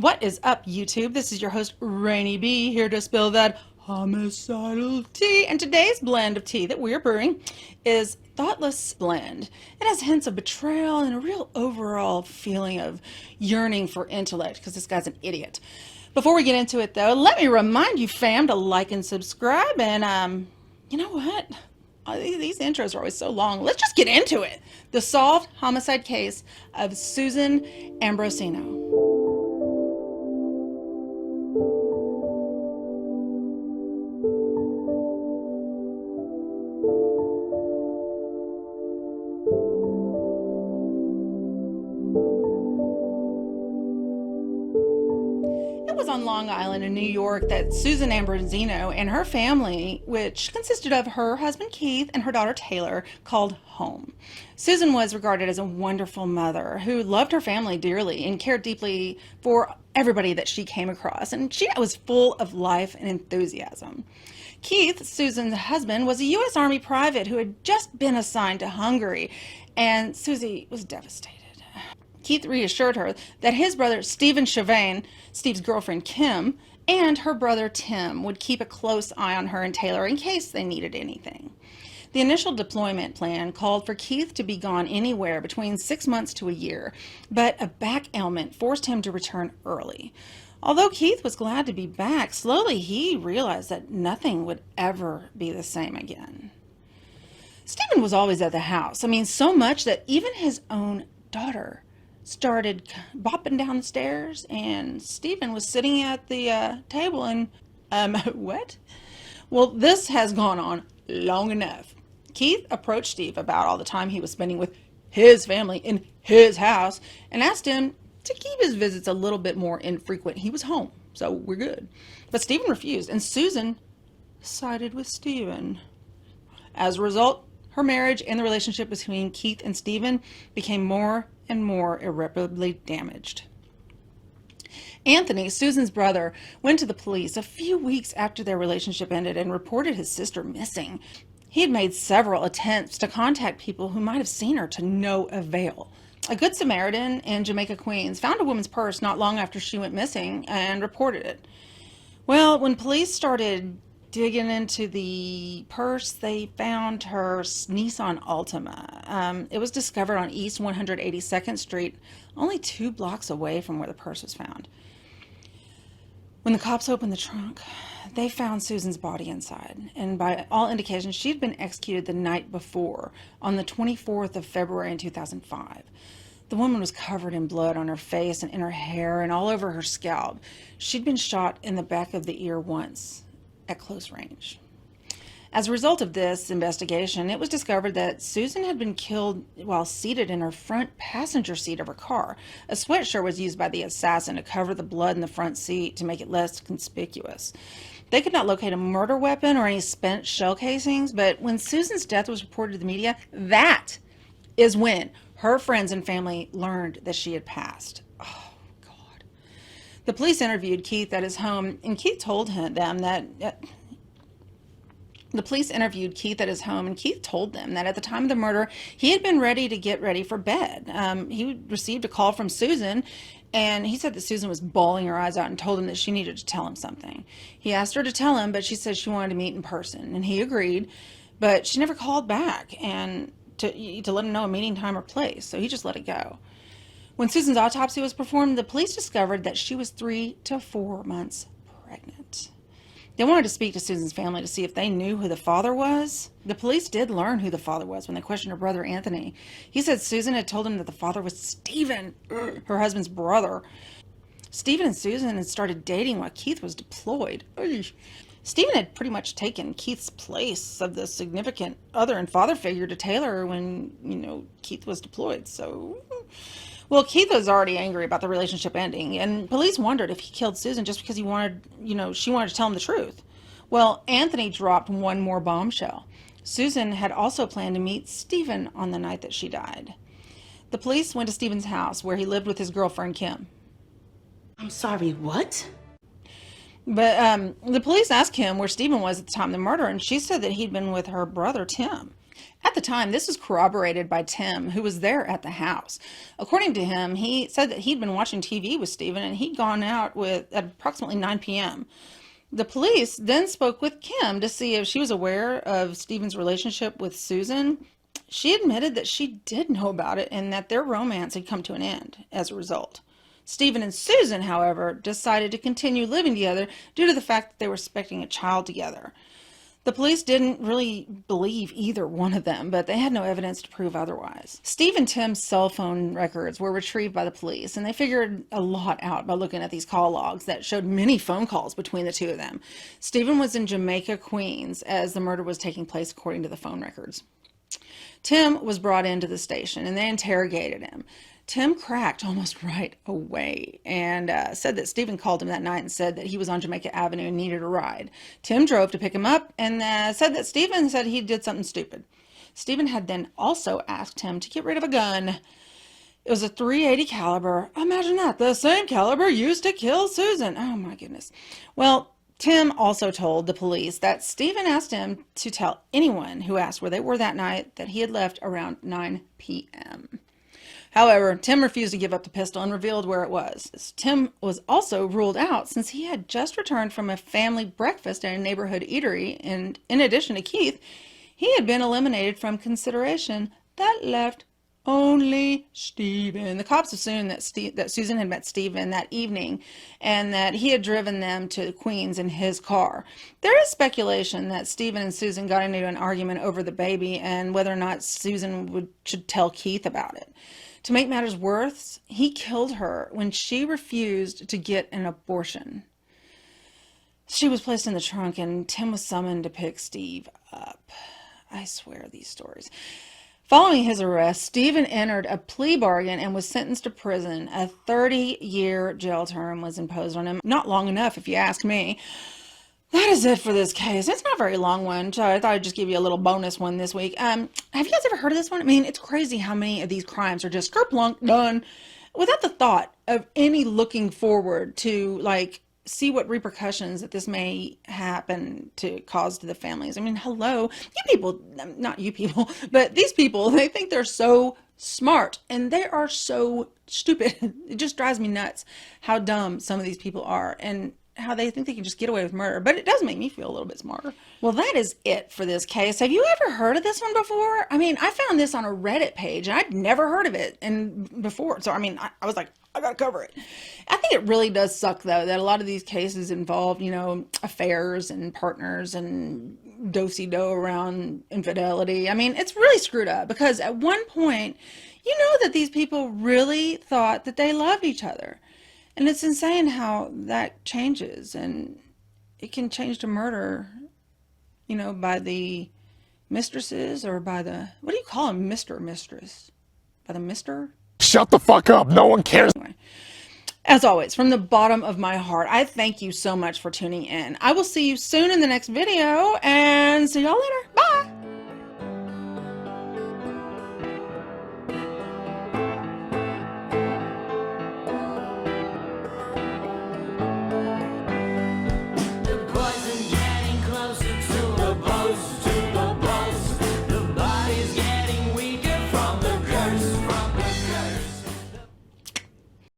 What is up, YouTube? This is your host, Ranee B, here to spill that homicidal tea. And today's blend of tea that we're brewing is Thoughtless Blend. It has hints of betrayal and a real overall feeling of yearning for intellect, because this guy's an idiot. Before we get into it, though, let me remind you, fam, to like and subscribe. And, you know what? These intros are always so long. Let's just get into it. The solved homicide case of Susan Ambrosino. It was on Long Island in New York that Susan Ambrosino and her family, which consisted of her husband Keith and her daughter Taylor, called home. Susan was regarded as a wonderful mother who loved her family dearly and cared deeply for everybody that she came across, and she was full of life and enthusiasm. Keith, Susan's husband, was a U.S. Army private who had just been assigned to Hungary, and Susie was devastated. Keith reassured her that his brother Stephen Chavain, Steve's girlfriend Kim, and her brother Tim would keep a close eye on her and Taylor in case they needed anything. The initial deployment plan called for Keith to be gone anywhere between 6 months to a year, but a back ailment forced him to return early. Although Keith was glad to be back, slowly he realized that nothing would ever be the same again. Stephen was always at the house. So much that even his own daughter started bopping down the stairs, and Stephen was sitting at the table and, what? Well, this has gone on long enough. Keith approached Steve about all the time he was spending with his family in his house and asked him to keep his visits a little bit more infrequent. He was home, so we're good. But Stephen refused, and Susan sided with Stephen. As a result, her marriage and the relationship between Keith and Stephen became more and more irreparably damaged. Anthony, Susan's brother, went to the police a few weeks after their relationship ended and reported his sister missing. He had made several attempts to contact people who might have seen her to no avail. A Good Samaritan in Jamaica, Queens, found a woman's purse not long after she went missing and reported it. Well, when police started digging into the purse, they found her Nissan Altima. It was discovered on East 182nd Street, only 2 blocks away from where the purse was found. When the cops opened the trunk, they found Susan's body inside, and by all indications, she had been executed the night before, on the 24th of February in 2005. The woman was covered in blood on her face and in her hair and all over her scalp. She'd been shot in the back of the ear once, at close range. As a result of this investigation, it was discovered that Susan had been killed while seated in her front passenger seat of her car. A sweatshirt was used by the assassin to cover the blood in the front seat to make it less conspicuous. They could not locate a murder weapon or any spent shell casings, but when Susan's death was reported to the media, that is when her friends and family learned that she had passed. Oh, God. The police interviewed Keith at his home, and Keith told them that at the time of the murder, he had been ready to get ready for bed. He received a call from Susan, and he said that Susan was bawling her eyes out and told him that she needed to tell him something. He asked her to tell him, but she said she wanted to meet in person, and he agreed, but she never called back and to let him know a meeting time or place, so he just let it go. When Susan's autopsy was performed, the police discovered that she was 3 to 4 months pregnant. They wanted to speak to Susan's family to see if they knew who the father was. The police did learn who the father was when they questioned her brother Anthony. He said Susan had told him that the father was Stephen, her husband's brother. Stephen and Susan had started dating while Keith was deployed. Stephen had pretty much taken Keith's place of the significant other and father figure to Taylor when, Keith was deployed. Well, Keith was already angry about the relationship ending, and police wondered if he killed Susan just because she wanted to tell him the truth. Well, Anthony dropped one more bombshell. Susan had also planned to meet Stephen on the night that she died. The police went to Stephen's house, where he lived with his girlfriend Kim. I'm sorry, what? But the police asked Kim where Stephen was at the time of the murder, and she said that he'd been with her brother Tim. At the time, this was corroborated by Tim, who was there at the house. According to him, he said that he'd been watching TV with Stephen and he'd gone out at approximately 9 p.m. The police then spoke with Kim to see if she was aware of Stephen's relationship with Susan. She admitted that she did know about it and that their romance had come to an end as a result. Stephen and Susan, however, decided to continue living together due to the fact that they were expecting a child together. The police didn't really believe either one of them, but they had no evidence to prove otherwise. Steve and Tim's cell phone records were retrieved by the police, and they figured a lot out by looking at these call logs that showed many phone calls between the two of them. Stephen was in Jamaica, Queens, as the murder was taking place according to the phone records. Tim was brought into the station, and they interrogated him. Tim cracked almost right away and said that Stephen called him that night and said that he was on Jamaica Avenue and needed a ride. Tim drove to pick him up and said that Stephen said he did something stupid. Stephen had then also asked him to get rid of a gun. It was a .380 caliber. Imagine that, the same caliber used to kill Susan. Oh my goodness. Well, Tim also told the police that Stephen asked him to tell anyone who asked where they were that night that he had left around 9 p.m. However, Tim refused to give up the pistol and revealed where it was. Tim was also ruled out since he had just returned from a family breakfast at a neighborhood eatery, and in addition to Keith, he had been eliminated from consideration. That left only Stephen. The cops assumed that Susan had met Stephen that evening and that he had driven them to Queens in his car. There is speculation that Stephen and Susan got into an argument over the baby and whether or not Susan should tell Keith about it. To make matters worse, he killed her when she refused to get an abortion. She was placed in the trunk and Tim was summoned to pick Steve up. I swear these stories. Following his arrest, Stephen entered a plea bargain and was sentenced to prison. A 30-year jail term was imposed on him. Not long enough, if you ask me. That is it for this case. It's not a very long one, so I thought I'd just give you a little bonus one this week. Have you guys ever heard of this one? I mean, it's crazy how many of these crimes are just kerplunk, done, without the thought of any looking forward to, like, see what repercussions that this may happen to cause to the families. I mean, hello, you people, not you people, but these people, they think they're so smart and they are so stupid. It just drives me nuts how dumb some of these people are and how they think they can just get away with murder, but it does make me feel a little bit smarter. Well, that is it for this case. Have you ever heard of this one before? I mean, I found this on a Reddit page and I'd never heard of it before. So, I mean, I was like, I gotta cover it. I think it really does suck, though, that a lot of these cases involve, you know, affairs and partners and do-si-do around infidelity. I mean, it's really screwed up because at one point, you know that these people really thought that they loved each other. And it's insane how that changes, and it can change to murder, you know, by the mistresses or by the, what do you call them, Mr. or Mistress? By the Mr.? Shut the fuck up, no one cares. Anyway, as always, from the bottom of my heart, I thank you so much for tuning in. I will see you soon in the next video, and see y'all later. Bye!